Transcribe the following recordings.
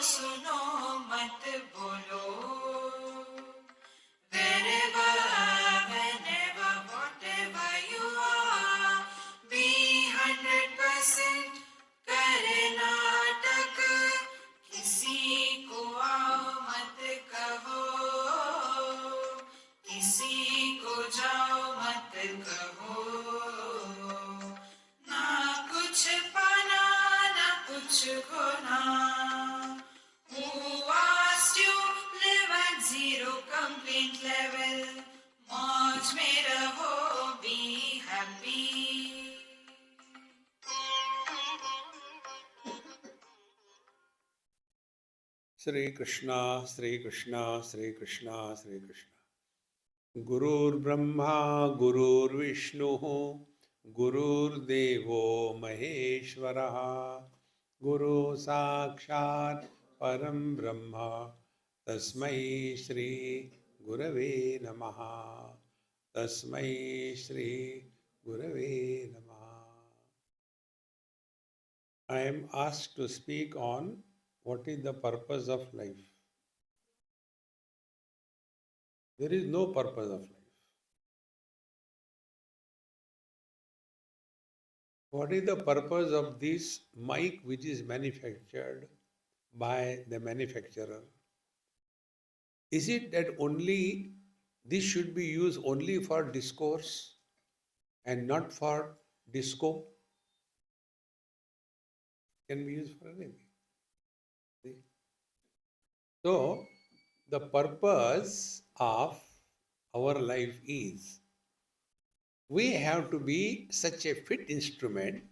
सुनो मत बोलो. Wherever, whenever, whatever you are, be 100% करे नाटक. किसी को आओ मत कहो, किसी को जाओ मत कहो. ना कुछ पाना ना कुछ खोना. Who asked you live at zero complaint level? मौज में रहो, be happy. Shri Krishna, Shri Krishna, Shri Krishna, Shri Krishna. Gurur Brahma, Gurur Vishnu, Gurur Devo Maheshwaraha, Guru Sakshat Param Brahma, Tasmai Shri Gurave Namaha, Tasmai Shri Gurave Namaha. I am asked to speak on what is the purpose of life. There is no purpose of life. What is the purpose of this mic which is manufactured by the manufacturer? Is it that only this should be used only for discourse and not for disco? Can be used for anything. See? So, the purpose of our life is we have to be such a fit instrument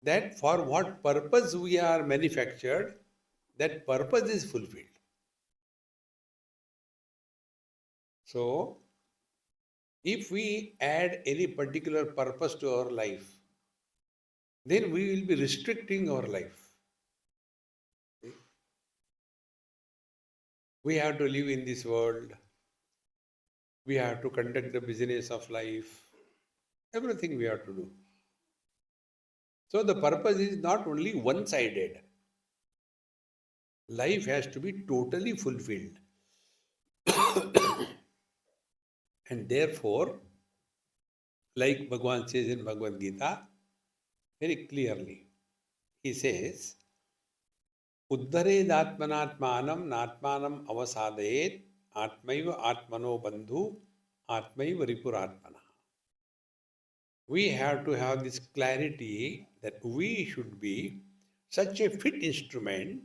that for what purpose we are manufactured, that purpose is fulfilled. So, if we add any particular purpose to our life, then we will be restricting our life. We have to live in this world. We have to conduct the business of life. Everything we have to do. So the purpose is not only one-sided. Life has to be totally fulfilled. And therefore, like Bhagavan says in Bhagavad Gita, very clearly, he says, Uddharedatmanatmanam natmanam avasadayet atmaiva atmano bandhu atmaiva ripuratmana. We have to have this clarity that we should be such a fit instrument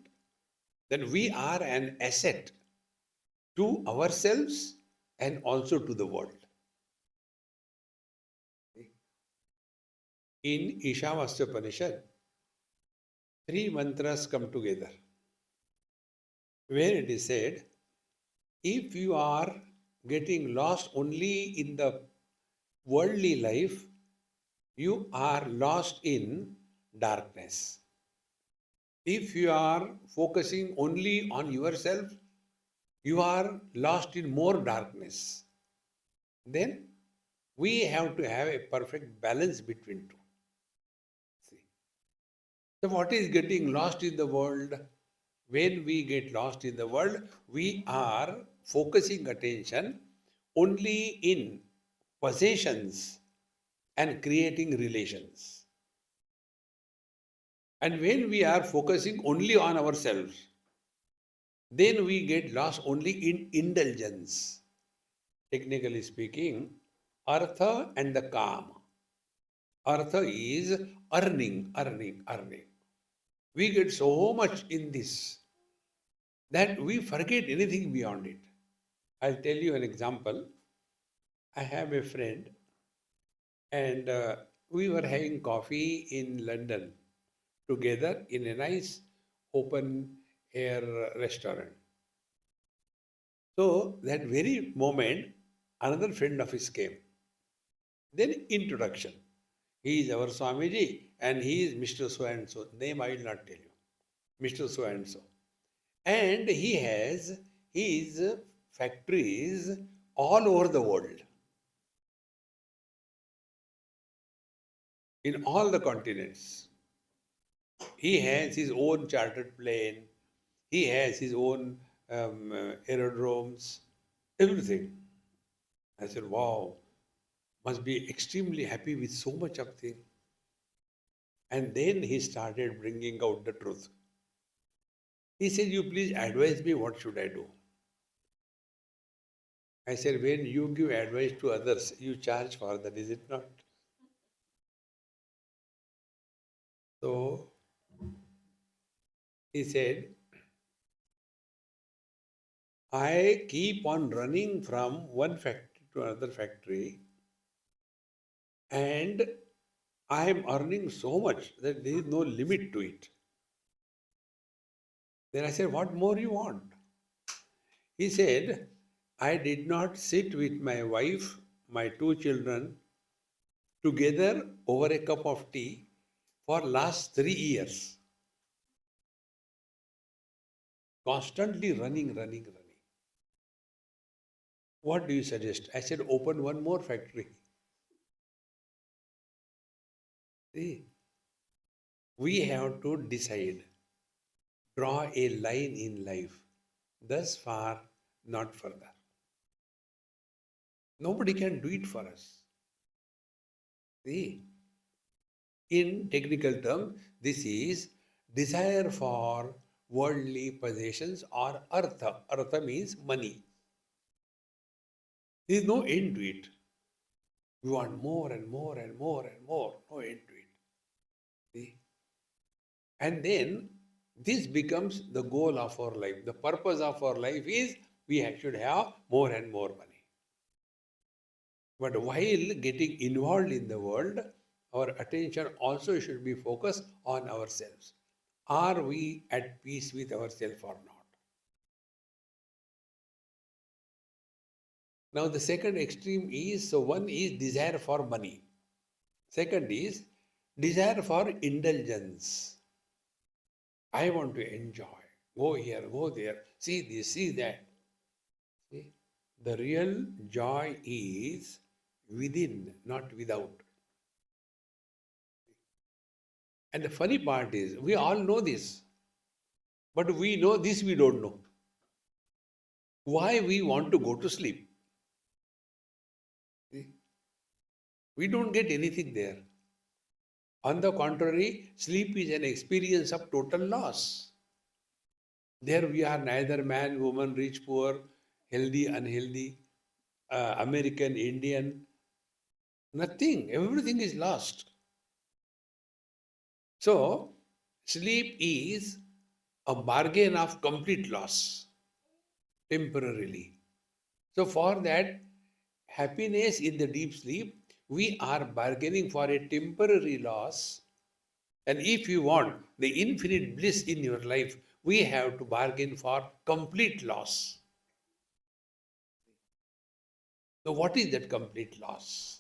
that we are an asset to ourselves and also to the world. In Ishavasya Upanishad, 3 mantras come together, where it is said, if you are getting lost only in the worldly life, you are lost in darkness. If you are focusing only on yourself, you are lost in more darkness. Then we have to have a perfect balance between two. See. So what is getting lost in the world? When we get lost in the world, we are focusing attention only in possessions and creating relations. And when we are focusing only on ourselves, then we get lost only in indulgence. Technically speaking, artha and the kam. Artha is earning. We get so much in this that we forget anything beyond it. I'll tell you an example. I have a friend and we were having coffee in London together in a nice open air restaurant. So that very moment, another friend of his came. Then introduction. He is our Swamiji and he is Mr. So-and-so. Name I will not tell you. Mr. So-and-so. And he has his factories all over the world. In all the continents. He has his own chartered plane. He has his own aerodromes, everything. I said, wow, must be extremely happy with so much of thing. And then he started bringing out the truth. He said, you please advise me what should I do. I said, when you give advice to others, you charge for that, is it not? So he said, I keep on running from one factory to another factory, and I am earning so much that there is no limit to it. Then I said, what more you want? He said, I did not sit with my wife, my two children, together over a cup of tea for last 3 years. Constantly running. What do you suggest? I said, open one more factory. See, we have to decide, draw a line in life. Thus far, not further. Nobody can do it for us. See, in technical terms, this is desire for worldly possessions or artha. Artha means money. There is no end to it. We want more and more and more and more. No end to it. See? And then this becomes the goal of our life. The purpose of our life is should have more and more money. But while getting involved in the world, our attention also should be focused on ourselves. Are we at peace with ourselves or not? Now, the second extreme is, so one is desire for money. Second is desire for indulgence. I want to enjoy. Go here, go there, see this, see that. See? The real joy is within, not without. And the funny part is, we all know this, but we know this we don't know. Why we want to go to sleep? See? We don't get anything there. On the contrary, sleep is an experience of total loss. There we are neither man, woman, rich, poor, healthy, unhealthy, American, Indian, nothing. Everything is lost. So, sleep is a bargain of complete loss temporarily. So, for that happiness in the deep sleep, we are bargaining for a temporary loss. And if you want the infinite bliss in your life, we have to bargain for complete loss. So, what is that complete loss?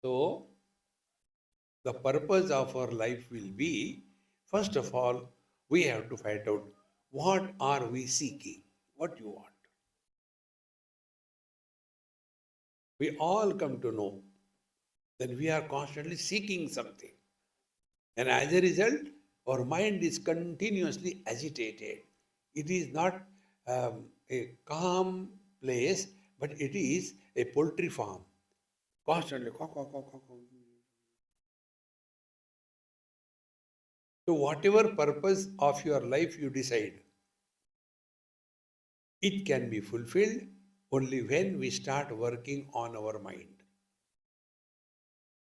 So, the purpose of our life will be, first of all, we have to find out what are we seeking, what you want. We all come to know that we are constantly seeking something. And as a result, our mind is continuously agitated. It is not a calm place, but it is a poultry farm. Constantly. Caw, caw, caw, caw, caw. So, whatever purpose of your life you decide, it can be fulfilled only when we start working on our mind.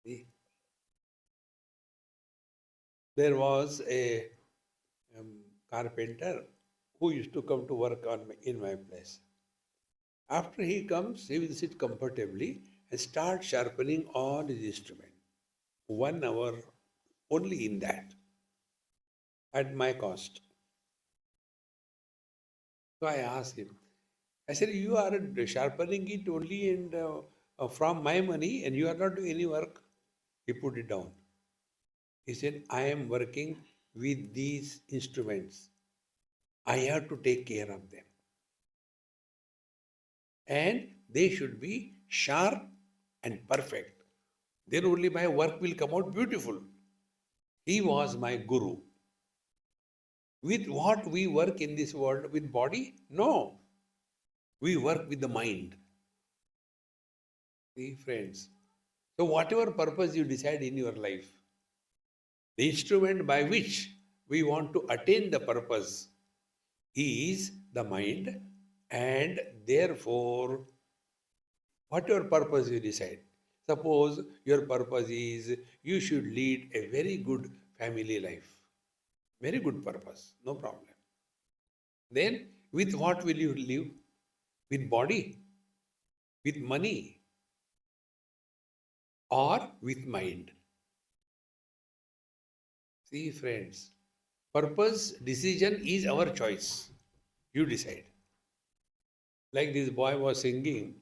See? There was a carpenter who used to come to work in my place. After he comes, he will sit comfortably and start sharpening all his instrument. 1 hour only in that, at my cost. So I asked him, I said, you are sharpening it only from my money and you are not doing any work. He put it down. He said, I am working with these instruments. I have to take care of them. And they should be sharp and perfect. Then only my work will come out beautiful. He was my guru. With what we work in this world? With body? No. We work with the mind. See, friends. So, whatever purpose you decide in your life, the instrument by which we want to attain the purpose is the mind, and therefore, whatever purpose you decide. Suppose your purpose is you should lead a very good family life. Very good purpose, no problem. Then, with what will you live? With body, with money, or with mind? See, friends, purpose decision is our choice. You decide. Like this boy was singing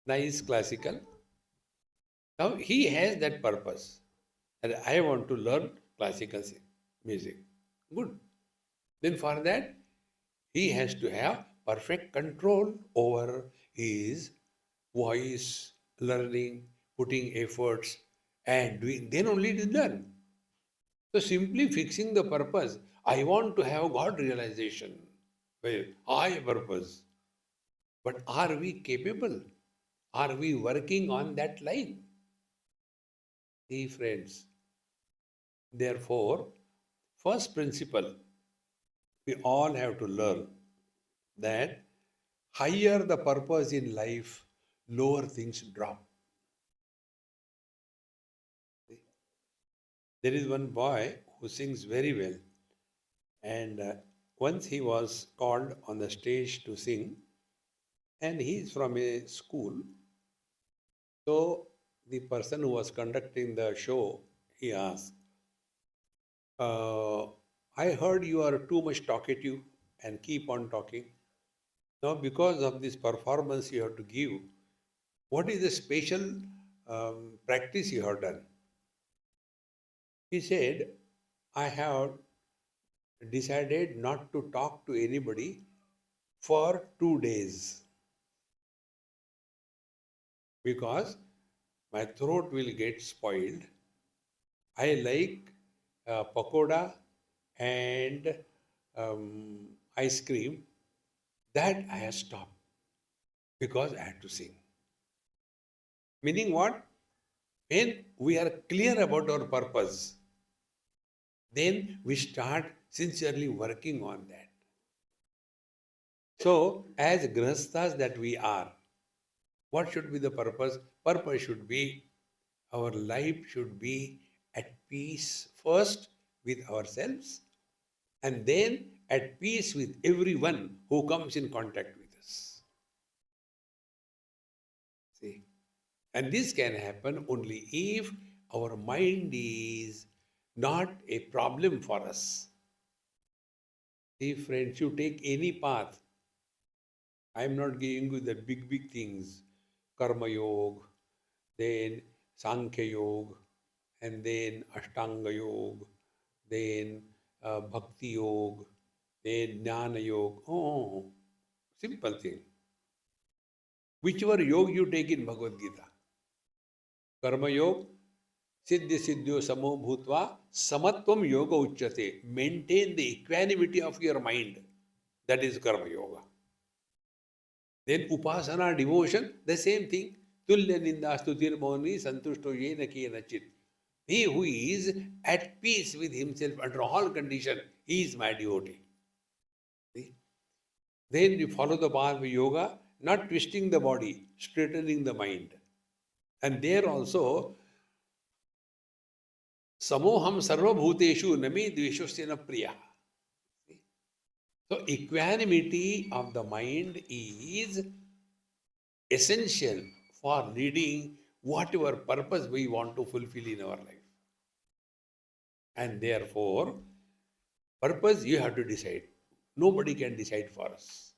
nice classical. Now he has that purpose. And I want to learn classical music. Good. Then for that, he has to have perfect control over his voice, learning, putting efforts, and doing. Then only it is done. So simply fixing the purpose, I want to have God realization. Well, I purpose. But are we capable? Are we working on that line? See, friends. Therefore, first principle we all have to learn that higher the purpose in life, lower things drop. There is one boy who sings very well, and once he was called on the stage to sing, and he is from a school. So the person who was conducting the show, he asked, I heard you are too much talkative and keep on talking. Now, because of this performance you have to give, what is the special practice you have done? He said, I have decided not to talk to anybody for 2 days because my throat will get spoiled. I like pakoda and ice cream. That I have stopped because I had to sing. Meaning what? When we are clear about our purpose, then we start sincerely working on that. So, as grahasthas that we are, what should be the purpose? Purpose should be our life should be at peace first with ourselves and then at peace with everyone who comes in contact with us. See? And this can happen only if our mind is not a problem for us. See, friends, you take any path. I am not giving you the big things, Karma Yoga, then Sankhya Yoga, and then Ashtanga Yoga, then Bhakti Yoga, then Jnana Yoga. Oh, simple thing. Whichever yoga you take in Bhagavad Gita, Karma Yoga, Siddhi Siddhyo Samo Bhutva, Samatvam Yoga Uchyate. Maintain the equanimity of your mind. That is Karma Yoga. Then Upasana, devotion, the same thing. Tulya Ninda Stutir Moni Santushto Yena Kiyena Chit. He who is at peace with himself under all conditions, he is my devotee. See? Then you follow the path of yoga, not twisting the body, straightening the mind. And there also, Samoham Sarvabhuteshu Nami Dveshosya Priya. So, equanimity of the mind is essential for leading whatever purpose we want to fulfill in our life. And therefore, purpose you have to decide. Nobody can decide for us.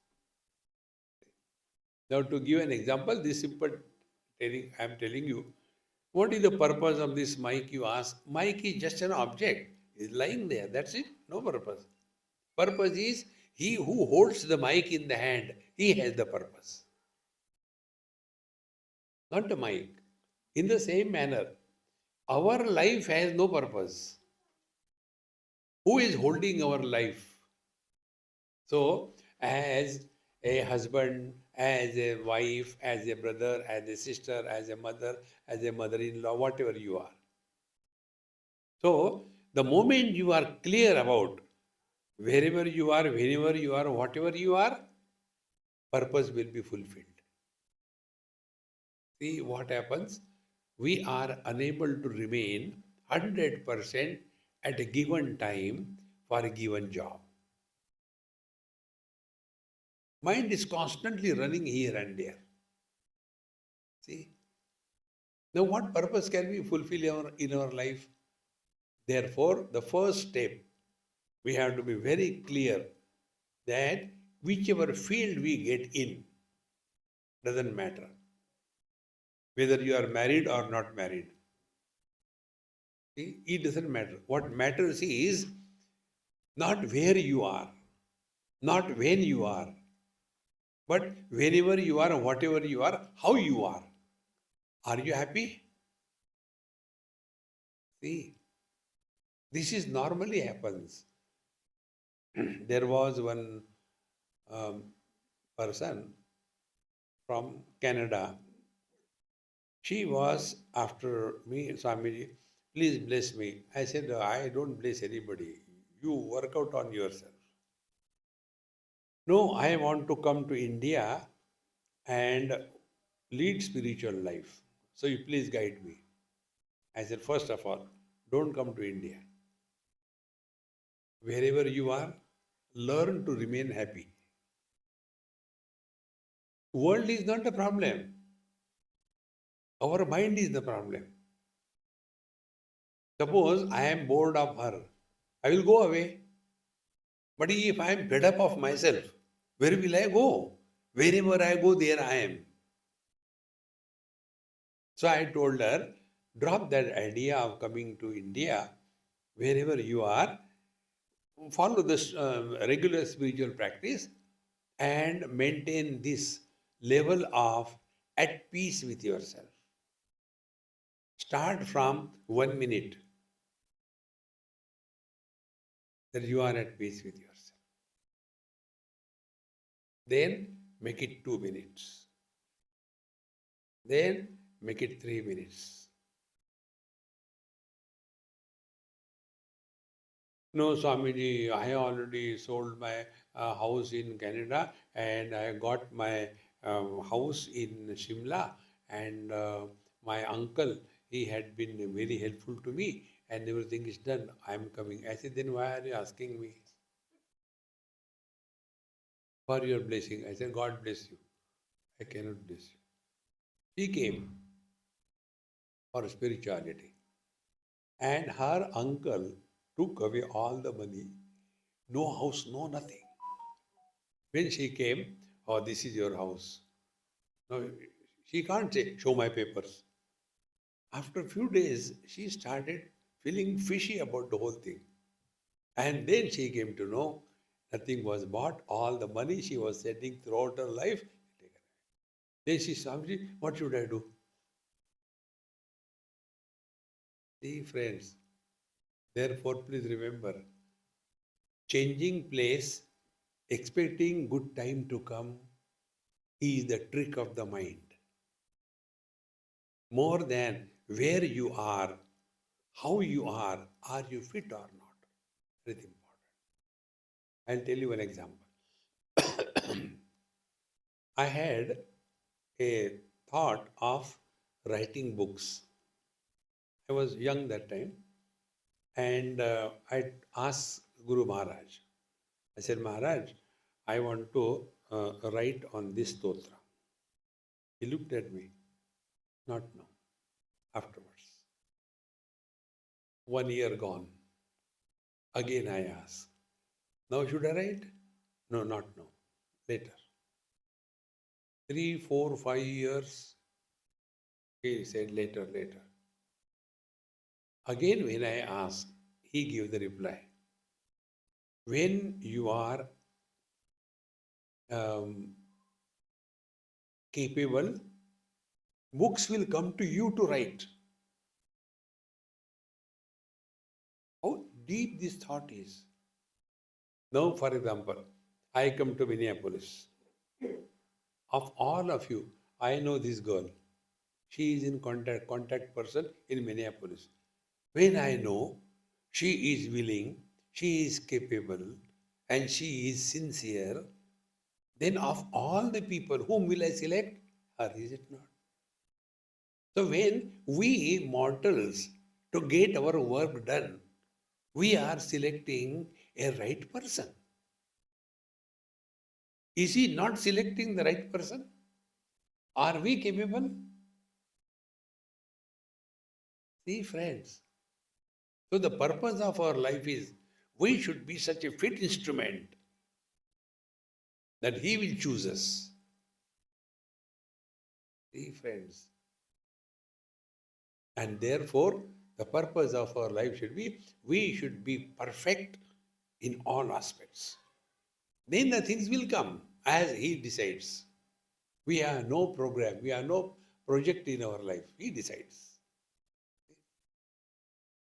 Now, to give an example, this simple telling, I am telling you, what is the purpose of this mic, you ask? Mic is just an object. It's lying there. That's it. No purpose. Purpose is he who holds the mic in the hand, he has the purpose. Not the mic. In the same manner, our life has no purpose. Who is holding our life? So, as a husband, as a wife, as a brother, as a sister, as a mother in law, whatever you are. So, the moment you are clear about wherever you are, whenever you are, whatever you are, purpose will be fulfilled. See what happens? We are unable to remain 100% at a given time for a given job. Mind is constantly running here and there. See? Now, what purpose can we fulfill in our life? Therefore, the first step, we have to be very clear that whichever field we get in doesn't matter. Whether you are married or not married. See, it doesn't matter. What matters is not where you are, not when you are, but whenever you are, whatever you are, how you are. Are you happy? See, this is normally happens. There was one um, person from Canada. She was after me, Swamiji, please bless me. I said, I don't bless anybody. You work out on yourself. No, I want to come to India and lead spiritual life. So you please guide me. I said, first of all, don't come to India. Wherever you are, learn to remain happy. World is not the problem. Our mind is the problem. Suppose I am bored of her, I will go away. But if I am fed up of myself, where will I go? Wherever I go, there I am. So I told her, drop that idea of coming to India. Wherever you are, follow this regular spiritual practice and maintain this level of at peace with yourself. Start from 1 minute that you are at peace with yourself. Then make it 2 minutes. Then make it 3 minutes. No, Swamiji, I already sold my house in Canada and I got my house in Shimla, and my uncle, he had been very helpful to me and everything is done. I am coming. I said, then why are you asking me for your blessing? I said, God bless you. I cannot bless you. She came for spirituality and her uncle took away all the money, no house, no nothing. When she came, oh, this is your house. No, she can't say, show my papers. After a few days, she started feeling fishy about the whole thing. And then she came to know nothing was bought, all the money she was sending throughout her life. Then she said, what should I do? See, friends, therefore, please remember, changing place, expecting good time to come is the trick of the mind. More than where you are, how you are you fit or not? Very important. I'll tell you an example. I had a thought of writing books. I was young that time, and I asked Guru Maharaj. I said, Maharaj, I want to write on this stotra. He looked at me, not now, afterwards. 1 year gone. Again I asked, now should I write? No, not now, later. 3, 4, 5 years, he said later, later. Again, when I asked, he gave the reply. When you are capable, books will come to you to write. How deep this thought is. Now, for example, I come to Minneapolis. Of all of you, I know this girl. She is in contact person in Minneapolis. When I know she is willing, she is capable, and she is sincere, then of all the people, whom will I select? Her, is it not? So when we mortals, to get our work done, we are selecting a right person. Is he not selecting the right person? Are we capable? See, friends. So the purpose of our life is we should be such a fit instrument that he will choose us. See, friends. And therefore, the purpose of our life should be we should be perfect in all aspects. Then the things will come as he decides. We have no program, we have no project in our life. He decides.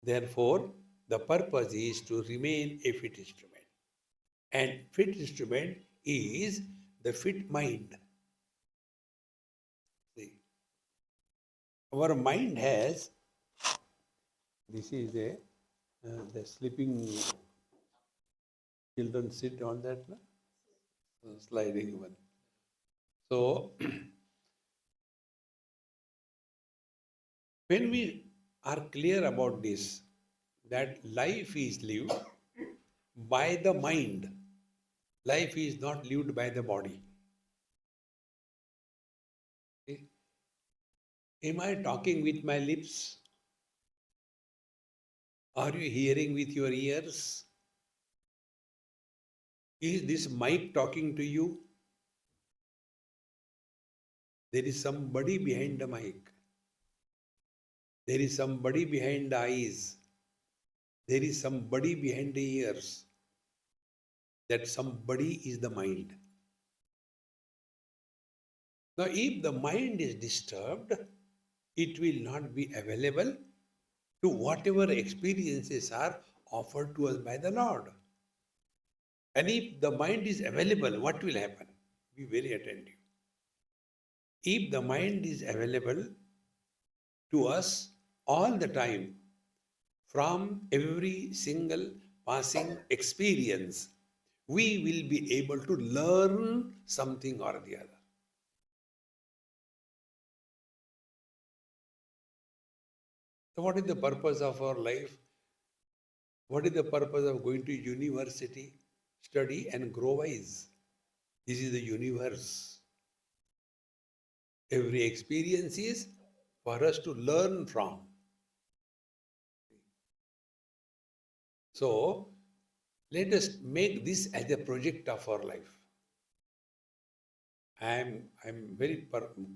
Therefore, the purpose is to remain a fit instrument. And fit instrument is the fit mind. See, our mind has, this is a, the sleeping children sit on that, no? Sliding one. So, when we are clear about this, that life is lived by the mind, life is not lived by the body. Okay? Am I talking with my lips? Are you hearing with your ears? Is this mic talking to you? There is somebody behind the mic. There is somebody behind the eyes. There is somebody behind the ears. That somebody is the mind. Now, if the mind is disturbed, it will not be available to whatever experiences are offered to us by the Lord. And if the mind is available, what will happen? Be very attentive. If the mind is available to us all the time from every single passing experience, we will be able to learn something or the other. So, what is the purpose of our life? What is the purpose of going to university? Study and grow wise. This is the universe. Every experience is for us to learn from. So, let us make this as a project of our life. I'm very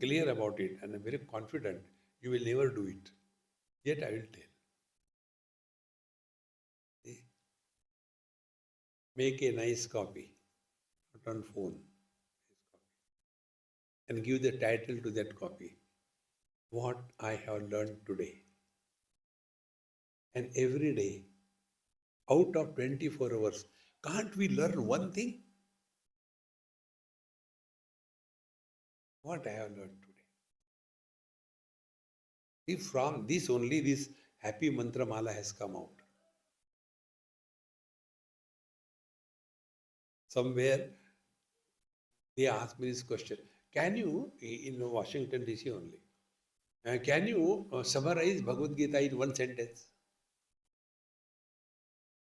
clear about it and I'm very confident you will never do it. Yet I will tell. See? Make a nice copy, not on phone, and give the title to that copy. What I have learned today. And every day, out of 24 hours, can't we learn one thing? What I have learned today. See, from this only this happy mantra mala has come out. Somewhere they asked me this question. Can you, in Washington DC only, can you summarize Bhagavad Gita in one sentence?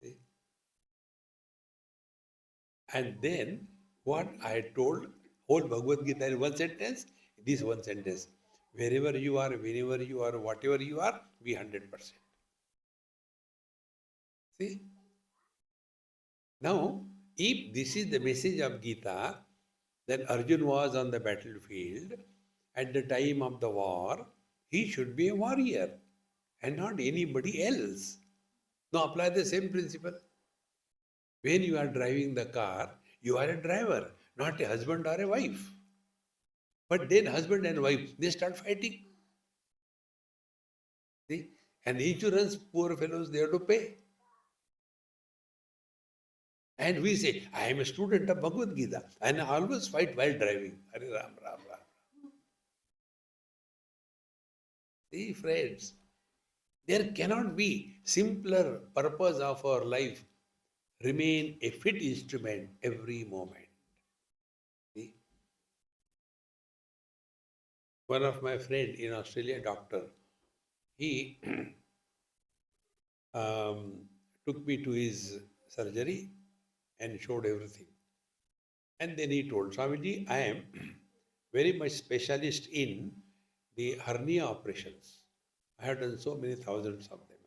See? And then what I told, whole Bhagavad Gita in one sentence, this one sentence. Wherever you are, whenever you are, whatever you are, be 100%. See? Now, if this is the message of Gita, then Arjun was on the battlefield at the time of the war, he should be a warrior and not anybody else. Now apply the same principle. When you are driving the car, you are a driver, not a husband or a wife. But then husband and wife, they start fighting. See? And insurance, poor fellows, they have to pay. And we say, I am a student of Bhagavad Gita and I always fight while driving. Hare Ram, Ram, Ram. See, friends, there cannot be simpler purpose of our life. Remain a fit instrument every moment. See? One of my friend in Australia, doctor, he um, took me to his surgery and showed everything. And then he told, Swamiji, I am very much specialist in the hernia operations. I have done so many thousands of them.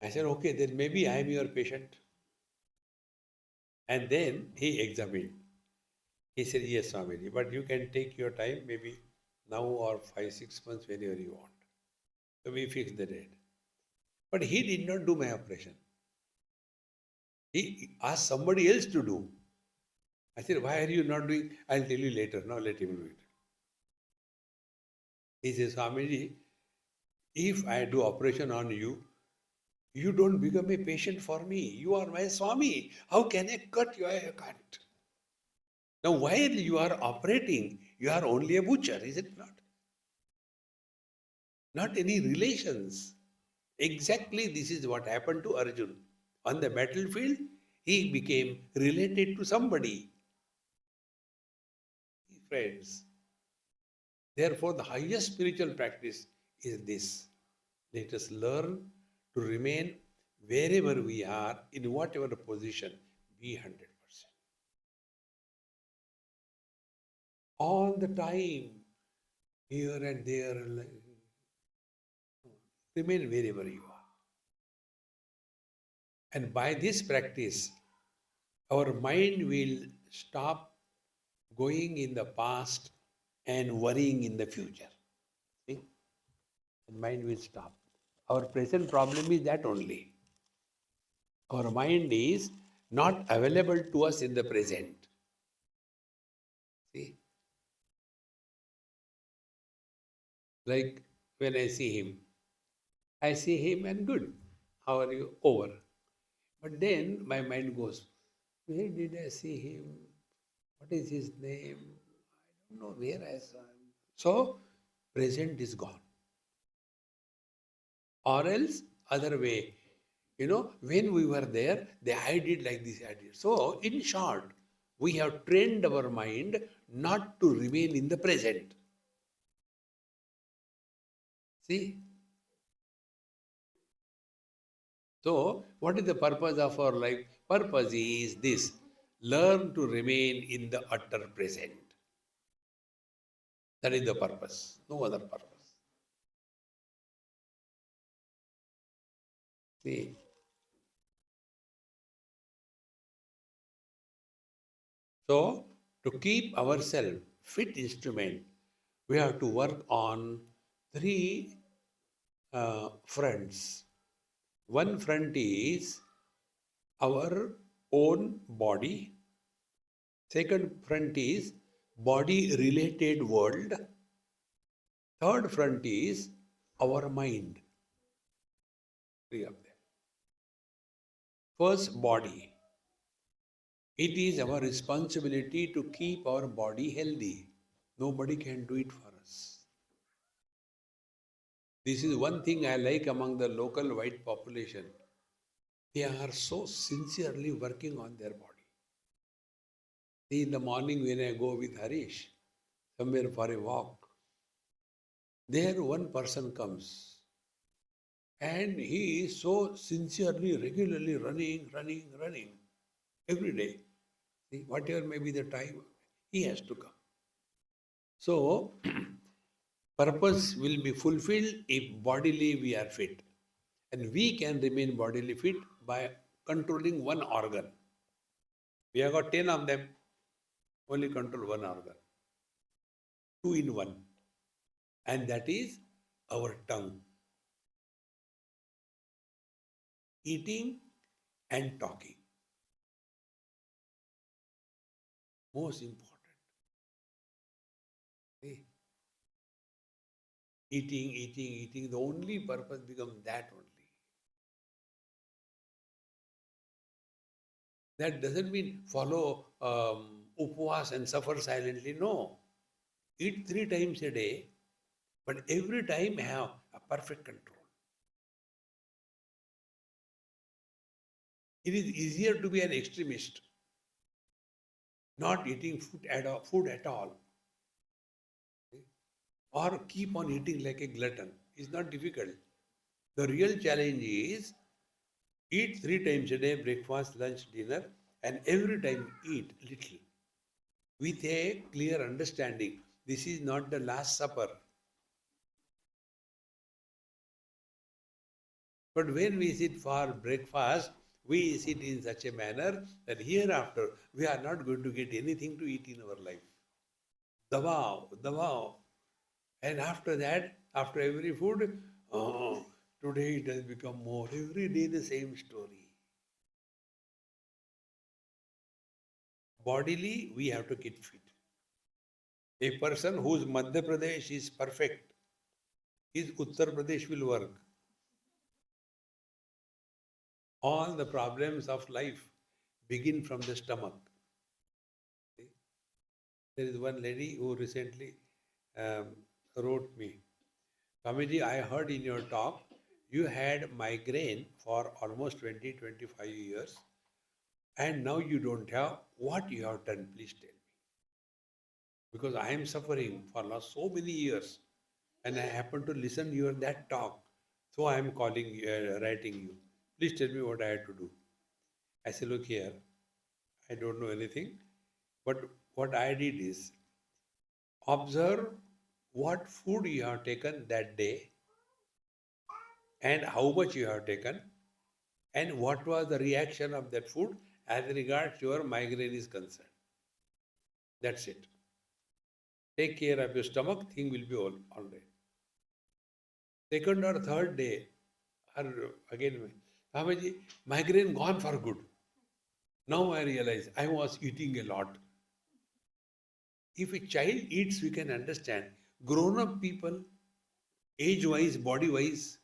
I said, okay, then maybe I am your patient. And then he examined. He said, yes, Swamiji, but you can take your time, maybe now or 5, 6 months, whenever you want. So we fixed the date. But he did not do my operation. He asked somebody else to do. I said, why are you not doing? I'll tell you later. Now let him do it. He says, Swamiji, if I do operation on you, you don't become a patient for me. You are my Swami. How can I cut you? I can't. Now, while you are operating, you are only a butcher, is it not? Not any relations. Exactly this is what happened to Arjun. On the battlefield, he became related to somebody. Friends. Therefore, the highest spiritual practice is this. Let us learn to remain wherever we are, in whatever position, be 100%. All the time, here and there, remain wherever you are. And by this practice, our mind will stop going in the past and worrying in the future. See? The mind will stop. Our present problem is that only. Our mind is not available to us in the present. See? Like when I see him and good. How are you? Over. But then my mind goes, where did I see him? What is his name? I don't know where I saw him. So, present is gone. Or else, other way. When we were there, I did like this, I did. So, in short, we have trained our mind not to remain in the present. See? So, what is the purpose of our life? Purpose is this. Learn to remain in the utter present. That is the purpose. No other purpose. See? So, to keep ourselves fit instrument, we have to work on three fronts. One front is our own body. Second front is body related world. Third front is our mind. Three of them. First, body. It is our responsibility to keep our body healthy. Nobody can do it for us. This is one thing I like among the local white population. They are so sincerely working on their body. See, in the morning when I go with Harish, somewhere for a walk, there one person comes and he is so sincerely, regularly running every day. See, whatever may be the time, he has to come. So, purpose will be fulfilled if bodily we are fit. And we can remain bodily fit by controlling one organ. We have got 10 of them, only control one organ. 2 in 1. And that is our tongue. Eating and talking. Most important. See? Eating. The only purpose becomes that only. That doesn't mean follow upvas and suffer silently. No. Eat 3 times a day, but every time have a perfect control. It is easier to be an extremist, not eating food at all, or keep on eating like a glutton. It's not difficult. The real challenge is eat 3 times a day, breakfast, lunch, dinner, and every time eat little with a clear understanding. This is not the last supper. But when we sit for breakfast, we sit in such a manner that hereafter we are not going to get anything to eat in our life. Dabao, dabao. And after that, after every food, oh, today it has become more. Every day the same story. Bodily, we have to keep fit. A person whose Madhya Pradesh is perfect, his Uttar Pradesh will work. All the problems of life begin from the stomach. There is one lady who recently um, wrote me, Swamiji, I heard in your talk you had migraine for almost 20-25 years and now you don't have. What you have done? Please tell me. Because I am suffering for last so many years and I happen to listen your that talk. So I am writing you. Please tell me what I had to do. I said, look here, I don't know anything, but what I did is observe what food you have taken that day and how much you have taken and what was the reaction of that food as regards your migraine is concerned. That's it. Take care of your stomach, thing will be all right. Second or third day, or again, Swamiji, migraine gone for good. Now I realize I was eating a lot. If a child eats, we can understand. Grown up people, age wise, body wise,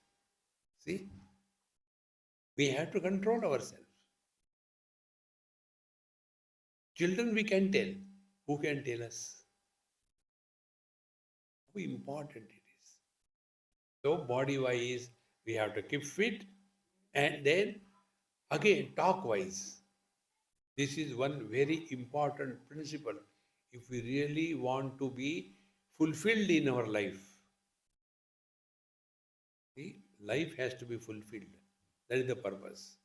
see, we have to control ourselves. Children, we can tell. Who can tell us? How important it is. So, body wise, we have to keep fit. And then, again, talk wise. This is one very important principle. If we really want to be fulfilled in our life, see, life has to be fulfilled. That is the purpose.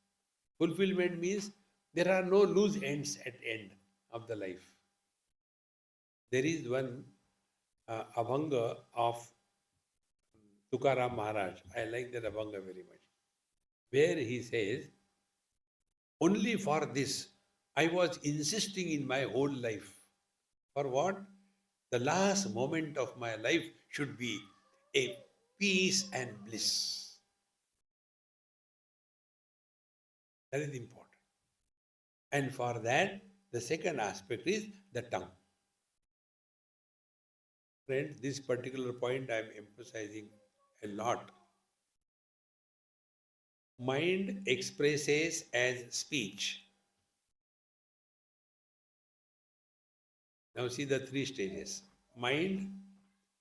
Fulfillment means there are no loose ends at end of the life. There is one Abhanga of Tukaram Maharaj. I like that Abhanga very much. Where he says, only for this I was insisting in my whole life. For what? The last moment of my life should be a peace and bliss. That is important. And for that, the second aspect is the tongue. Friends, this particular point I am emphasizing a lot. Mind expresses as speech. Now see the 3 stages. Mind,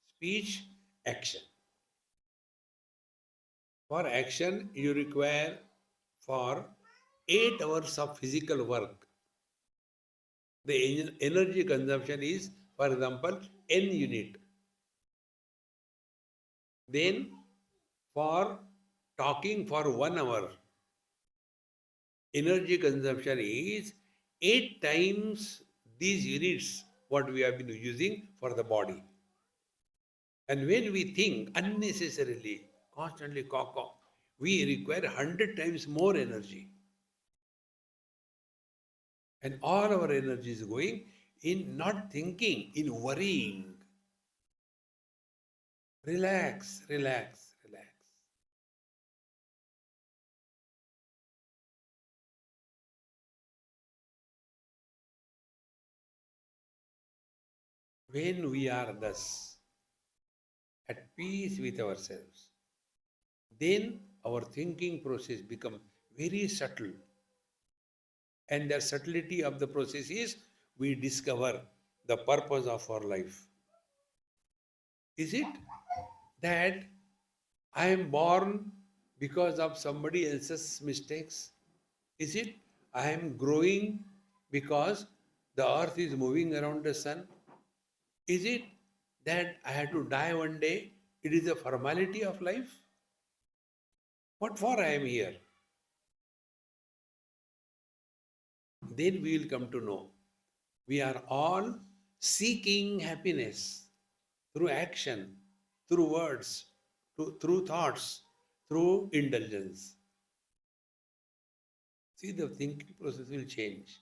speech, action. For action, you require for 8 hours of physical work. The energy consumption is, for example, N unit. Then for talking for 1 hour, energy consumption is 8 times these units what we have been using for the body. And when we think unnecessarily, constantly we require 100 times more energy. And all our energy is going in not thinking, in worrying. Relax, relax, relax. When we are thus at peace with ourselves, then our thinking process becomes very subtle. And the subtlety of the process is we discover the purpose of our life. Is it that I am born because of somebody else's mistakes? Is it I am growing because the earth is moving around the sun? Is it that I had to die one day? It is a formality of life. What for I am here? Then we will come to know we are all seeking happiness through action, through words, through thoughts, through indulgence. See, the thinking process will change.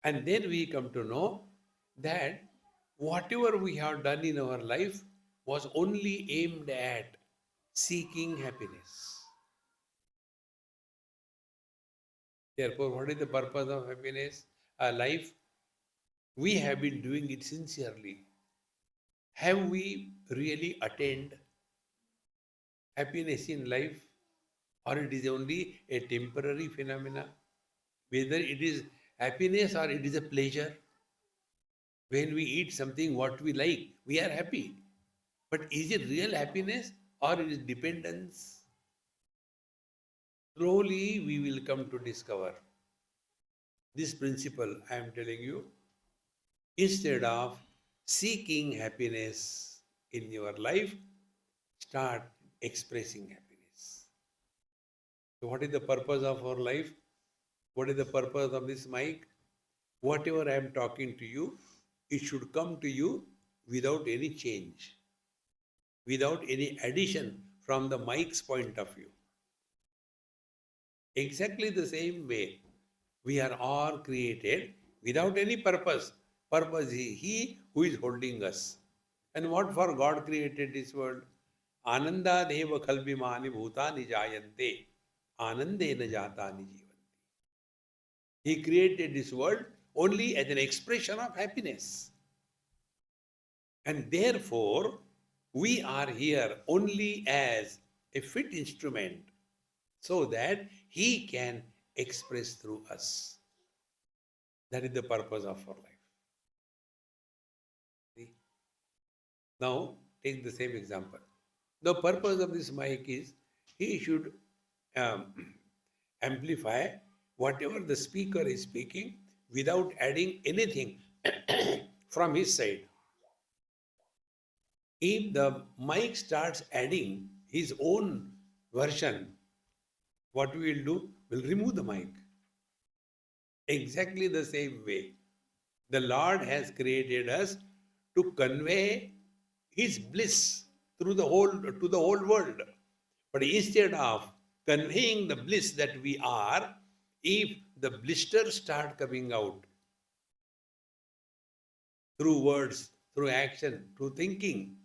And then we come to know that whatever we have done in our life was only aimed at seeking happiness. Therefore, what is the purpose of happiness? A life, we have been doing it sincerely. Have we really attained happiness in life, or it is only a temporary phenomena? Whether it is happiness or it is a pleasure. When we eat something what we like, we are happy. But is it real happiness or it is dependence? Slowly we will come to discover this principle I am telling you. Instead of seeking happiness in your life, start expressing happiness. So, what is the purpose of our life? What is the purpose of this mic? Whatever I am talking to you, it should come to you without any change, without any addition from the mic's point of view. Exactly the same way, we are all created without any purpose. Purpose is He who is holding us. And what for God created this world? Ananda deva kalbimani bhutani jayante. Anandena jatani jivanti. He created this world only as an expression of happiness. And therefore, we are here only as a fit instrument so that He can express through us. That is the purpose of our life. See? Now, take the same example. The purpose of this mic is he should um, amplify whatever the speaker is speaking without adding anything from his side. If the mic starts adding his own version, what we will do? We'll remove the mic. Exactly the same way. The Lord has created us to convey His bliss through the whole to the whole world. But instead of conveying the bliss that we are, if the blisters start coming out through words, through action, through thinking,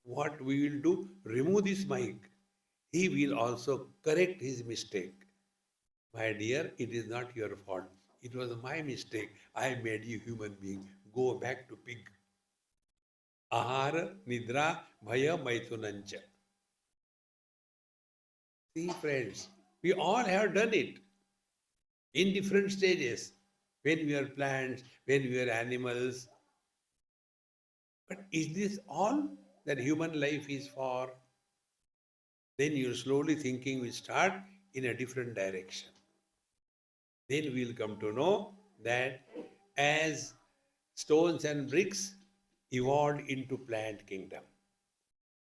what we will do? Remove this mic. He will also correct his mistake. My dear, it is not your fault. It was my mistake. I made you human being. Go back to pig. Ahara, nidra, bhaya, maitunancha. See, friends, we all have done it in different stages. When we are plants, when we are animals. But is this all that human life is for? Then your slowly thinking will start in a different direction. Then we will come to know that as stones and bricks evolved into plant kingdom.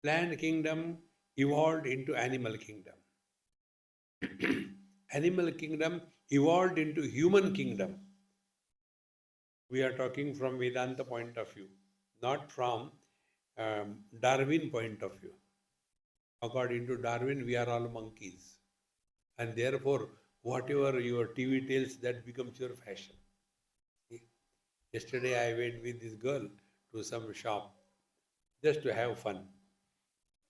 Plant kingdom evolved into animal kingdom. Animal kingdom evolved into human kingdom. We are talking from Vedanta point of view, not from Darwin point of view. According to Darwin, we are all monkeys. And therefore, whatever your TV tells, that becomes your fashion. Yesterday, I went with this girl to some shop just to have fun.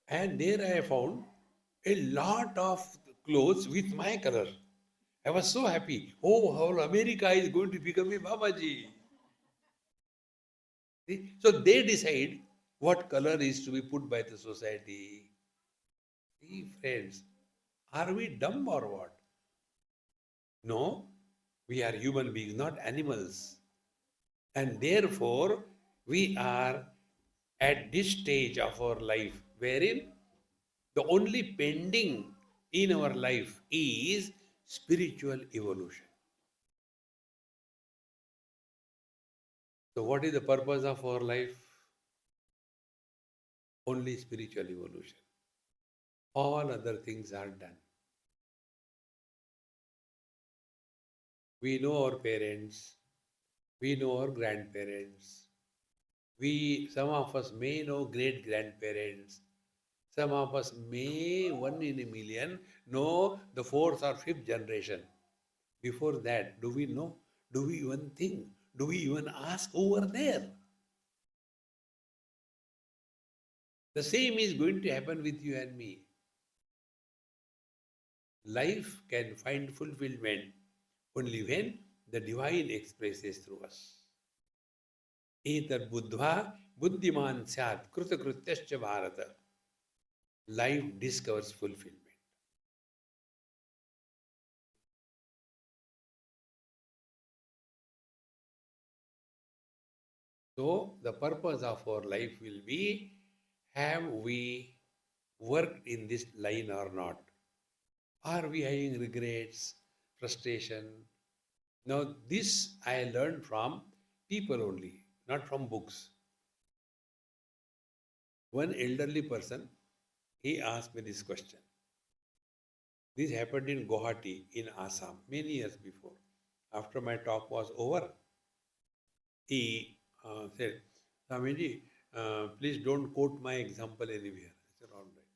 And there I found a lot of clothes with my color. I was so happy. Oh, whole America is going to become a Babaji. See? So they decide what color is to be put by the society. See, friends, are we dumb or what? No, we are human beings, not animals. And therefore, we are at this stage of our life wherein the only pending in our life is spiritual evolution. So, what is the purpose of our life? Only spiritual evolution. All other things are done. We know our parents, we know our grandparents, some of us may know great grandparents, some of us may, one in a million, know the fourth or fifth generation. Before that, do we know? Do we even think? Do we even ask over there? The same is going to happen with you and me. Life can find fulfillment only when the divine expresses through us. Etar buddhva buddhiman syat krutakrutyaschya bharata. Life discovers fulfillment. So, the purpose of our life will be, have we worked in this line or not? Are we having regrets, frustration? Now, this I learned from people only, not from books. One elderly person, he asked me this question. This happened in Guwahati, in Assam, many years before. After my talk was over, he said, Swamiji, please don't quote my example anywhere. I said, all right.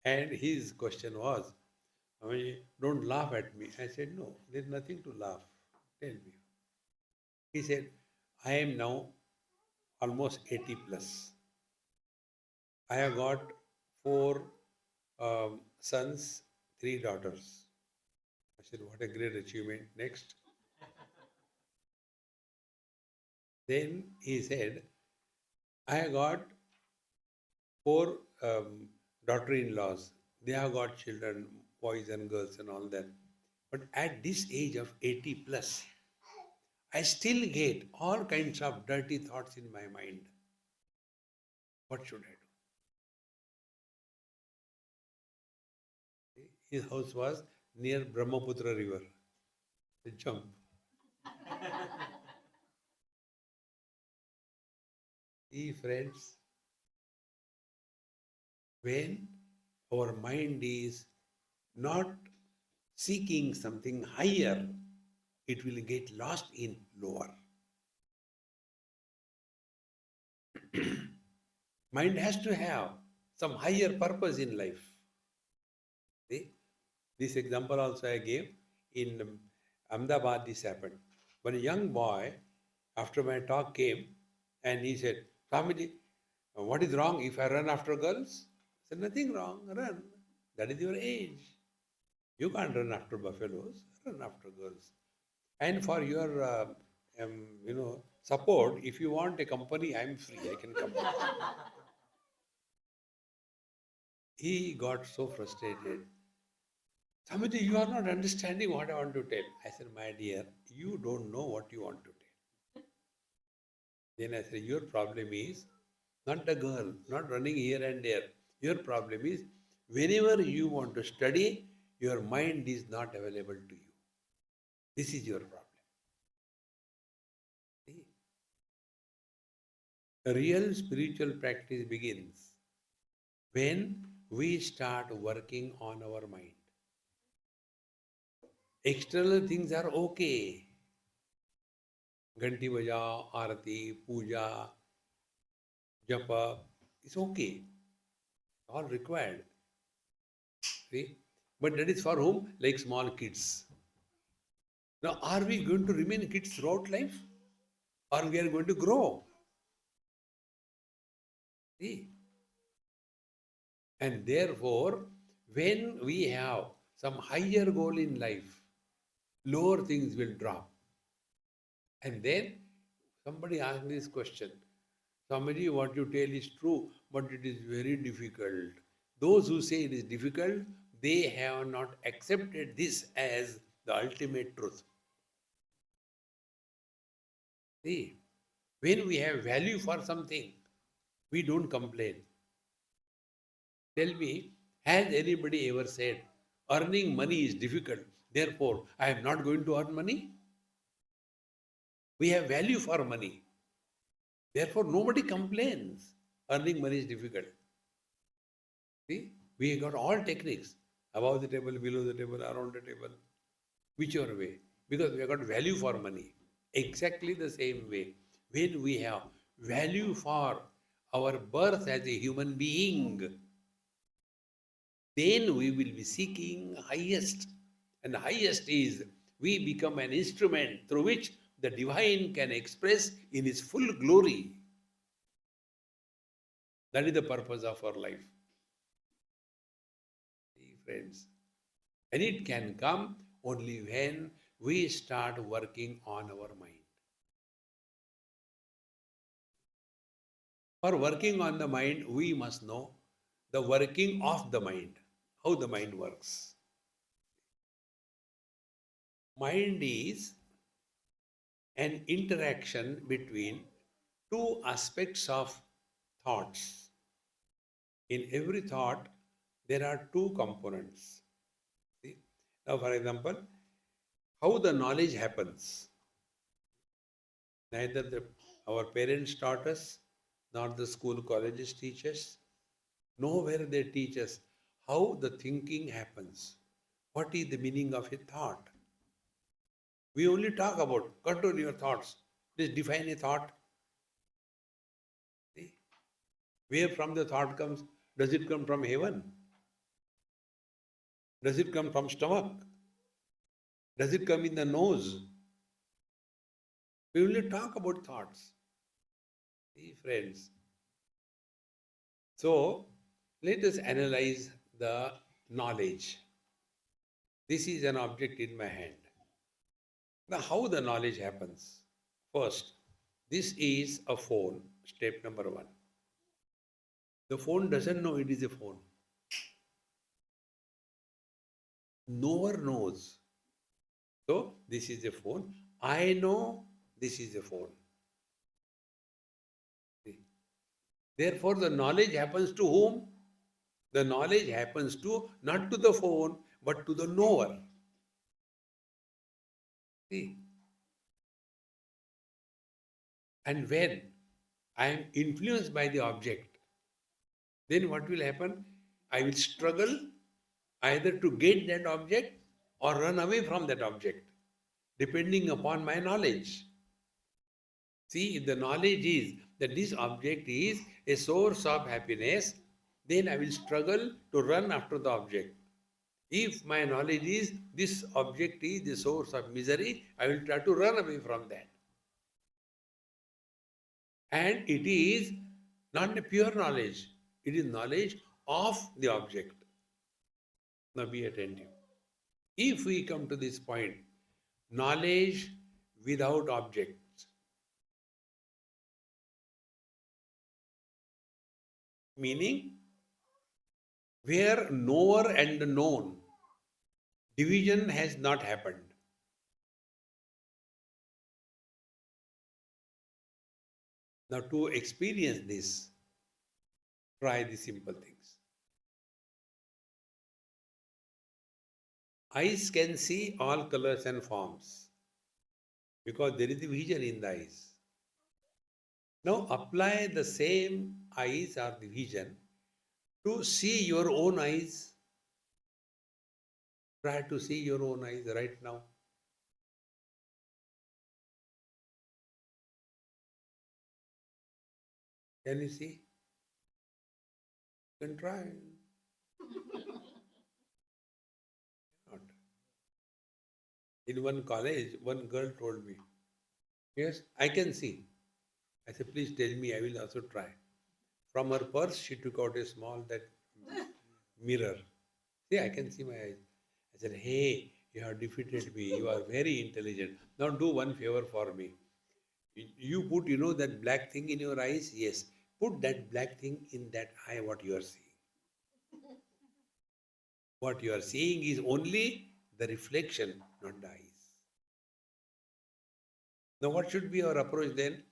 And his question was, Swamiji, don't laugh at me. I said, no, there's nothing to laugh. Tell me. He said, I am now almost 80 plus. I have got four sons, three daughters. I said, what a great achievement. Next. Then he said, I have got four daughter-in-laws. They have got children, boys and girls and all that. But at this age of 80 plus, I still get all kinds of dirty thoughts in my mind. What should I do? His house was near Brahmaputra river. They jump. See, friends, when our mind is not seeking something higher, it will get lost in lower. Mind has to have some higher purpose in life. See? This example also I gave in Ahmedabad. This happened. One young boy, after my talk, came and he said, Swamiji, what is wrong if I run after girls? I said, nothing wrong, run. That is your age. You can't run after buffaloes, run after girls. And for your support, if you want a company, I'm free, I can come. He got so frustrated. Swamiji, you are not understanding what I want to tell. I said, my dear, you don't know what you want to tell. Then I said, your problem is not the girl, not running here and there. Your problem is whenever you want to study, your mind is not available to you. This is your problem. See? A real spiritual practice begins when we start working on our mind. External things are okay. Ganti bajao, arati, puja, japa, it's okay. All required. See? But that is for whom? Like small kids. Now, are we going to remain kids throughout life? Or we are going to grow? See? And therefore, when we have some higher goal in life, lower things will drop. And then somebody asked me this question, Swamiji, what you tell is true, but it is very difficult. Those who say it is difficult, they have not accepted this as the ultimate truth. See, when we have value for something, we don't complain. Tell me, has anybody ever said, earning money is difficult, therefore I am not going to earn money? We have value for money. Therefore, nobody complains. Earning money is difficult. See, we got all techniques above the table, below the table, around the table, whichever way, because we have got value for money. Exactly the same way, when we have value for our birth as a human being, then we will be seeking highest. And highest is we become an instrument through which the divine can express in its full glory. That is the purpose of our life. See, friends. And it can come only when we start working on our mind. For working on the mind, we must know the working of the mind, how the mind works. Mind is an interaction between two aspects of thoughts. In every thought, there are two components. See? Now, for example, how the knowledge happens. Neither our parents taught us, nor the school colleges teach us. Nowhere they teach us how the thinking happens. What is the meaning of a thought? We only talk about control your thoughts. Please define a thought. See? Where from the thought comes? Does it come from heaven? Does it come from stomach? Does it come in the nose? We only talk about thoughts. See, friends. So, let us analyze the knowledge. This is an object in my hand. Now, how the knowledge happens? First, this is a phone, step number one. The phone doesn't know it is a phone. No one knows. So, this is a phone. I know this is a phone. See? Therefore, the knowledge happens to whom? The knowledge happens to, not to the phone, but to the knower. See? And when I am influenced by the object, then what will happen? I will struggle either to get that object or run away from that object, depending upon my knowledge. See, if the knowledge is that this object is a source of happiness, then I will struggle to run after the object. If my knowledge is this object is the source of misery, I will try to run away from that. And it is not a pure knowledge, it is knowledge of the object. Now be attentive. If we come to this point, knowledge without objects, meaning where knower and known division has not happened. Now, to experience this, try the simple things. Eyes can see all colors and forms because there is a vision in the eyes. Now, apply the same eyes or the vision to see your own eyes. Try to see your own eyes right now. Can you see? You can try. Not. In one college, one girl told me, yes, I can see. I said, please tell me, I will also try. From her purse, she took out a small that mirror. See, I can see my eyes. I said, hey, you have defeated me. You are very intelligent. Now do one favor for me. You put, that black thing in your eyes? Yes. Put that black thing in that eye, what you are seeing. What you are seeing is only the reflection, not the eyes. Now, what should be our approach then?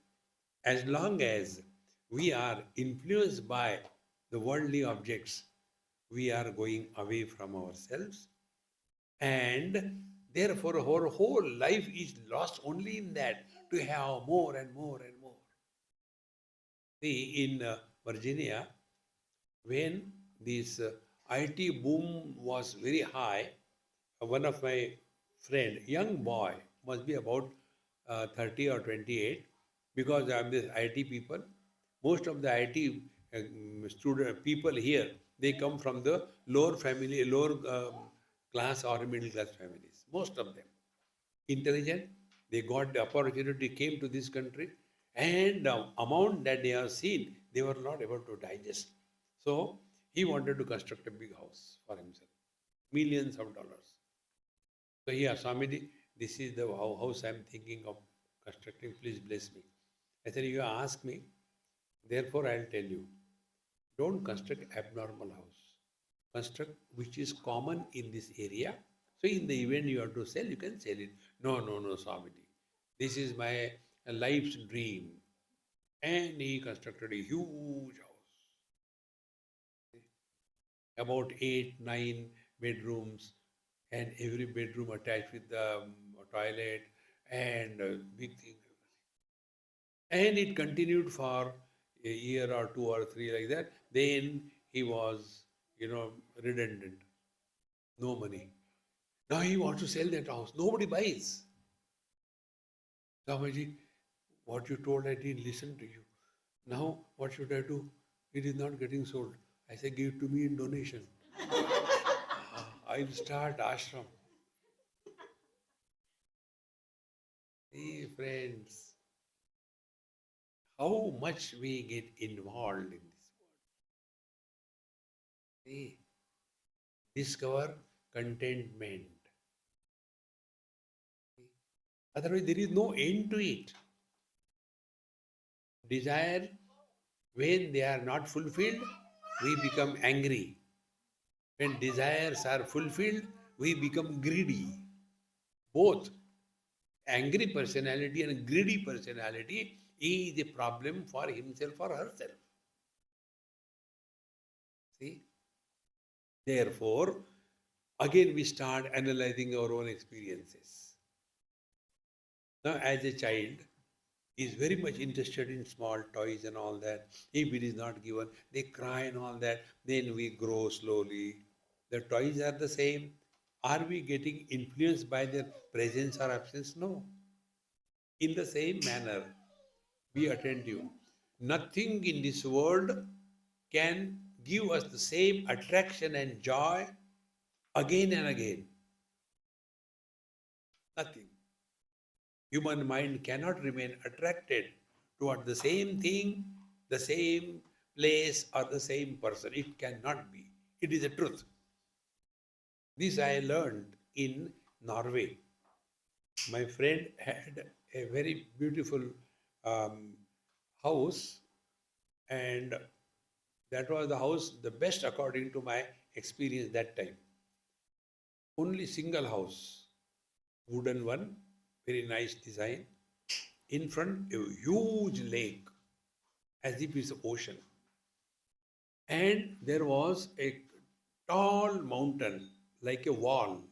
As long as we are influenced by the worldly objects, we are going away from ourselves, and therefore our whole life is lost only in that, to have more and more and more. See, in Virginia, when this IT boom was very high, one of my friend, young boy, must be about 30 or 28, because I'm this IT people. Most of the IT student people here, they come from the lower family, lower class or middle class families. Most of them intelligent. They got the opportunity, came to this country, and the amount that they have seen, they were not able to digest. So he wanted to construct a big house for himself, millions of dollars. So yeah, Swamiji, this is the house I'm thinking of constructing. Please bless me. I said, you ask me, therefore I'll tell you. Don't construct abnormal house. Construct which is common in this area. So in the event you have to sell, you can sell it. No, no, no, Swamiji. This is my life's dream. And he constructed a huge house, about 8, 9 bedrooms, and every bedroom attached with the toilet and big thing. And it continued for a year or two or three like that. Then he was, redundant, no money. Now he wants to sell that house. Nobody buys. Swamiji, what you told, I didn't listen to you. Now what should I do? It is not getting sold. I say, give it to me in donation. I'll start ashram. Hey friends, how much we get involved in this world. See, discover contentment. Otherwise, there is no end to it. Desire, when they are not fulfilled, we become angry. When desires are fulfilled, we become greedy. Both angry personality and greedy personality is a problem for himself or herself. See? Therefore, again we start analyzing our own experiences. Now, as a child, is very much interested in small toys and all that. If it is not given, they cry and all that. Then we grow slowly. The toys are the same. Are we getting influenced by their presence or absence? No. In the same manner, be attentive. Nothing in this world can give us the same attraction and joy again and again. Nothing. Human mind cannot remain attracted toward the same thing, the same place, or the same person. It cannot be. It is a truth. This I learned in Norway. My friend had a very beautiful um, house, and that was the house, the best according to my experience that time. Only single house, wooden one, very nice design. In front, a huge lake, as if it's ocean. And there was a tall mountain, like a wall,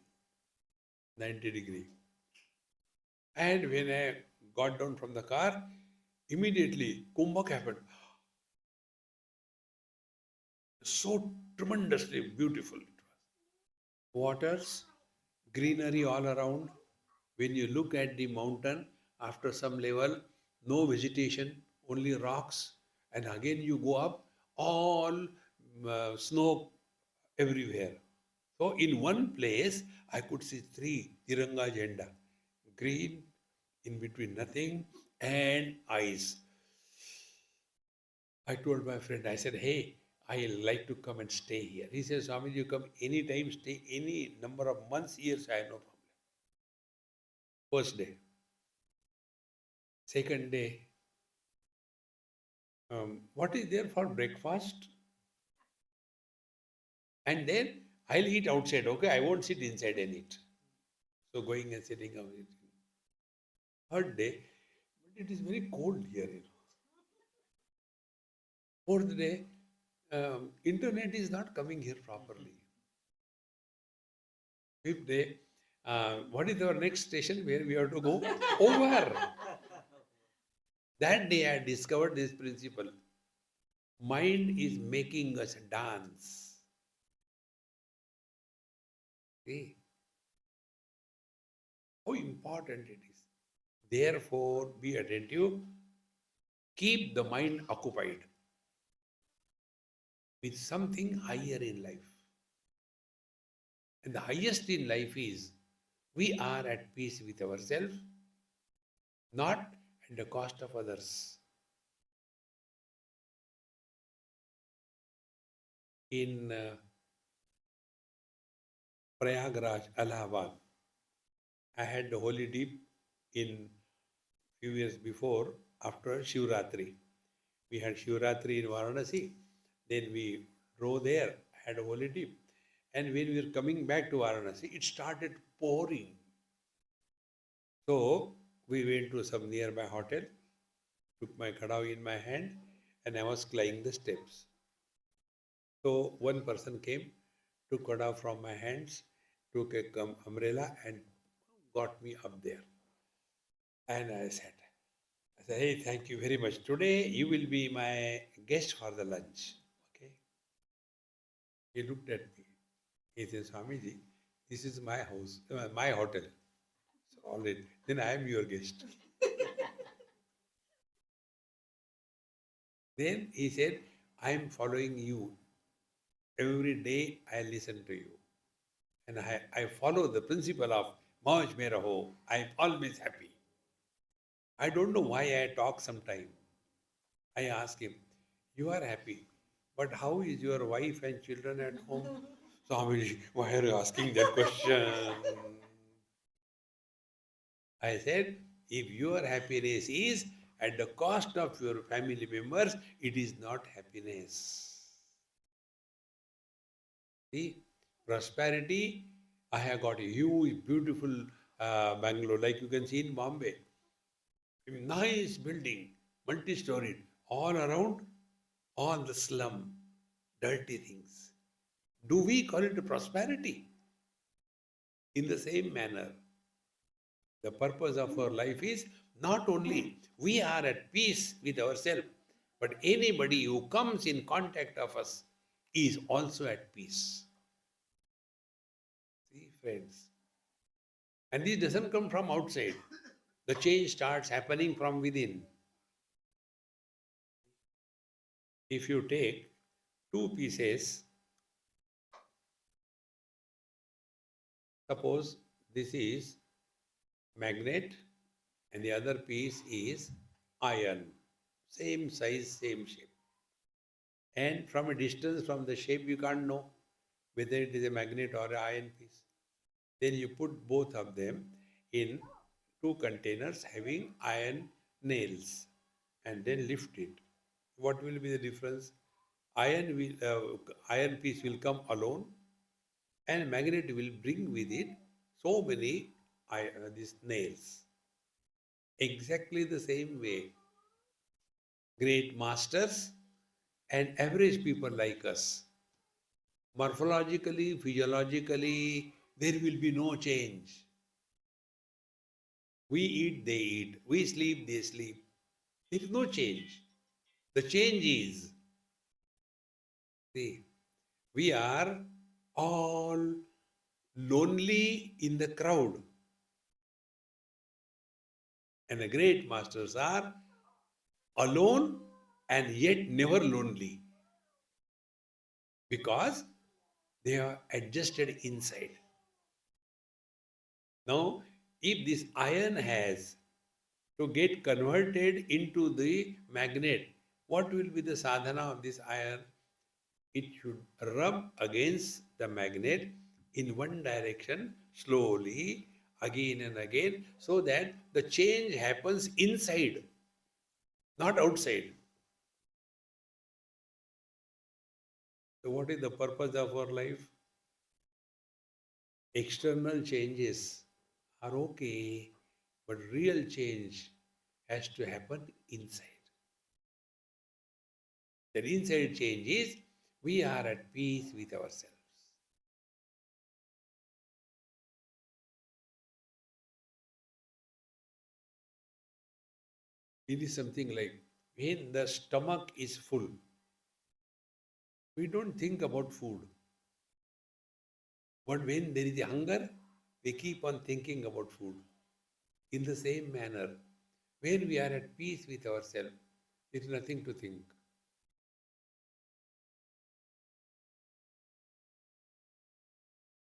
90 degree. And when I got down from the car, immediately Kumbhak happened. So tremendously beautiful it was. Waters, greenery all around. When you look at the mountain, after some level, no vegetation, only rocks. And again you go up, all snow everywhere. So in one place, I could see three Tiranga Jenda, green, in between nothing, and ice. I told my friend, I said, hey, I like to come and stay here. He says, Swami, you come anytime, stay any number of months, years, I have no problem. First day. Second day, what is there for breakfast? And then I'll eat outside, okay? I won't sit inside and eat. So going and sitting out. Third day, but it is very cold here, you know. Fourth day, internet is not coming here properly. Fifth day, what is our next station where we have to go? Over. That day I discovered this principle. Mind is making us dance. See how important it is. Therefore, be attentive. Keep the mind occupied with something higher in life. And the highest in life is we are at peace with ourselves, not at the cost of others. In Prayagraj, Allahabad, I had the holy deep in few years before after Shivratri. We had Shivratri in Varanasi. Then we drove there, had a holy deep. And when we were coming back to Varanasi, it started pouring. So we went to some nearby hotel, took my kadao in my hand, and I was climbing the steps. So one person came, took kadao from my hands, took a umbrella, and got me up there. And I said, hey, thank you very much. Today you will be my guest for the lunch. Okay. He looked at me. He said, Swamiji, this is my house, my hotel. So all right, then I am your guest. Then he said, I am following you. Every day I listen to you. And I follow the principle of Mauj Mera Ho. I am always happy. I don't know why I talk sometimes. I ask him, you are happy, but how is your wife and children at home? Swamiji, why are you asking that question? I said, if your happiness is at the cost of your family members, it is not happiness. See, prosperity, I have got a huge, beautiful Bangalore, like you can see in Bombay. Nice building, multi-storied, all around, all the slum, dirty things. Do we call it prosperity? In the same manner, the purpose of our life is not only we are at peace with ourselves, but anybody who comes in contact of us is also at peace. See, friends. And this doesn't come from outside. The change starts happening from within. If you take two pieces, suppose this is magnet and the other piece is iron. Same size, same shape. And from a distance, from the shape, you can't know whether it is a magnet or an iron piece. Then you put both of them in two containers having iron nails and then lift it. What will be the difference? Iron piece will come alone and magnet will bring with it so many these nails. Exactly the same way, great masters and average people like us, morphologically, physiologically, there will be no change. We eat, they eat. We sleep, they sleep. There is no change. The change is, see, we are all lonely in the crowd. And the great masters are alone and yet never lonely because they are adjusted inside. Now, if this iron has to get converted into the magnet, what will be the sadhana of this iron? It should rub against the magnet in one direction slowly, again and again, so that the change happens inside, not outside. So, what is the purpose of our life? External changes are okay, but real change has to happen inside. The inside change is we are at peace with ourselves. It is something like when the stomach is full, we don't think about food. But when there is a hunger, we keep on thinking about food. In the same manner, when we are at peace with ourselves, there is nothing to think.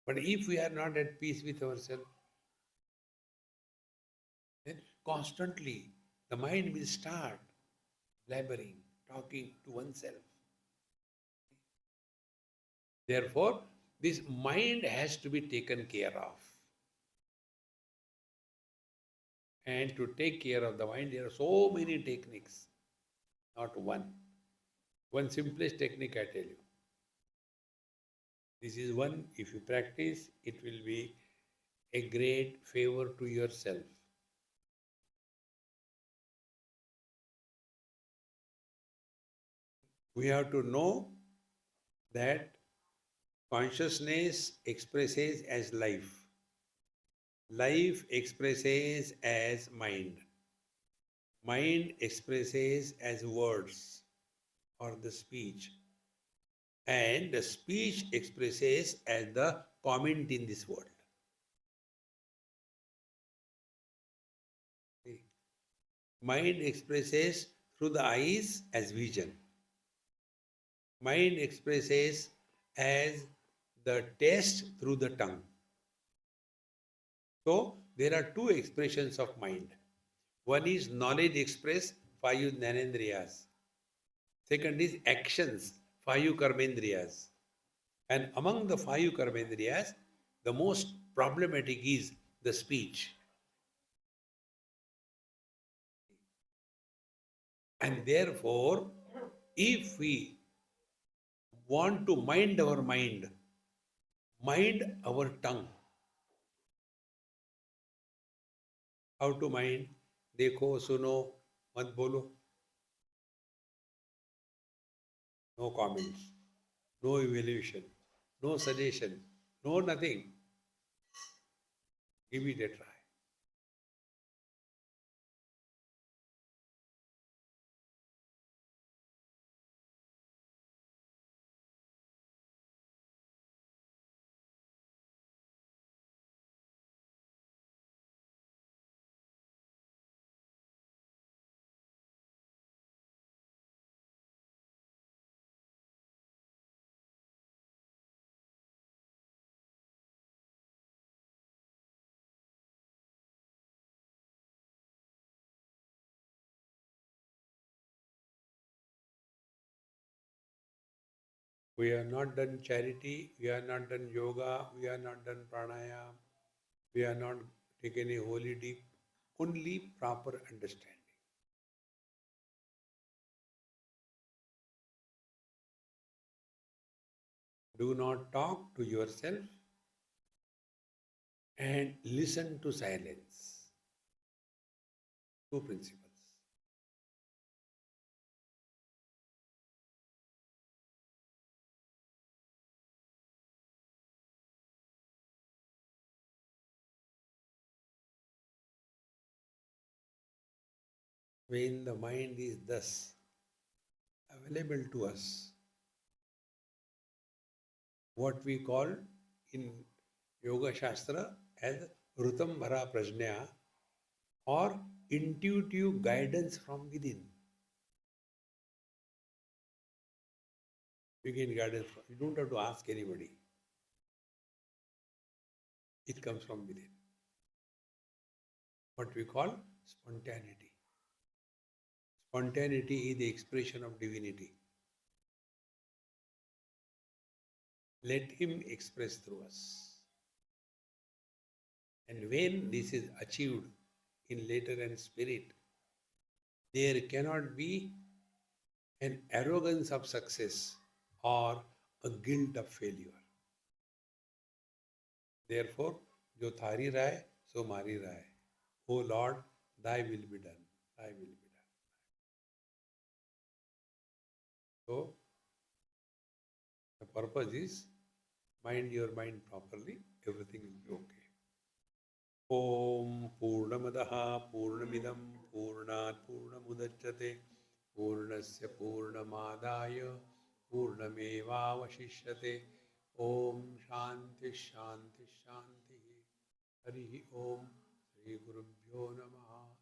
But if we are not at peace with ourselves, then constantly the mind will start blabbering, talking to oneself. Therefore, this mind has to be taken care of. And to take care of the mind, there are so many techniques, not one. One simplest technique I tell you. This is one, if you practice, it will be a great favor to yourself. We have to know that consciousness expresses as life. Life expresses as mind. Mind expresses as words or the speech. And the speech expresses as the comment in this world. Mind expresses through the eyes as vision. Mind expresses as the taste through the tongue. So there are two expressions of mind. One is knowledge expressed, 5 jnanendriyas. Second is actions, 5 karmendriyas. And among the 5 karmendriyas, the most problematic is the speech. And therefore, if we want to mind our tongue. How to mind? देखो, सुनो, मत बोलो. No comments, no evaluation, no suggestion, no nothing. Give it a try. We have not done charity, we have not done yoga, we have not done pranayam, we have not taken a holy deep, only proper understanding. Do not talk to yourself and listen to silence. Two principles. When the mind is thus available to us, what we call in Yoga Shastra as Rutambhara Prajna or intuitive guidance from within. You get guidance from, you don't have to ask anybody. It comes from within. What we call spontaneity. Spontaneity is the expression of divinity. Let Him express through us. And when this is achieved in letter and spirit, there cannot be an arrogance of success or a guilt of failure. Therefore, जो थारी रहा है सो मारी रहा है. O Lord, thy will be done. Thy will be done. So, the purpose is mind your mind properly, everything will be okay. Om Purnamadaha Purnamidam Purnat Purnamudachyate Purnasya Purnamadaya Purnamevavashishyate. Om Shanti Shanti Shanti. Hari Om Sri Gurubhyo Namaha.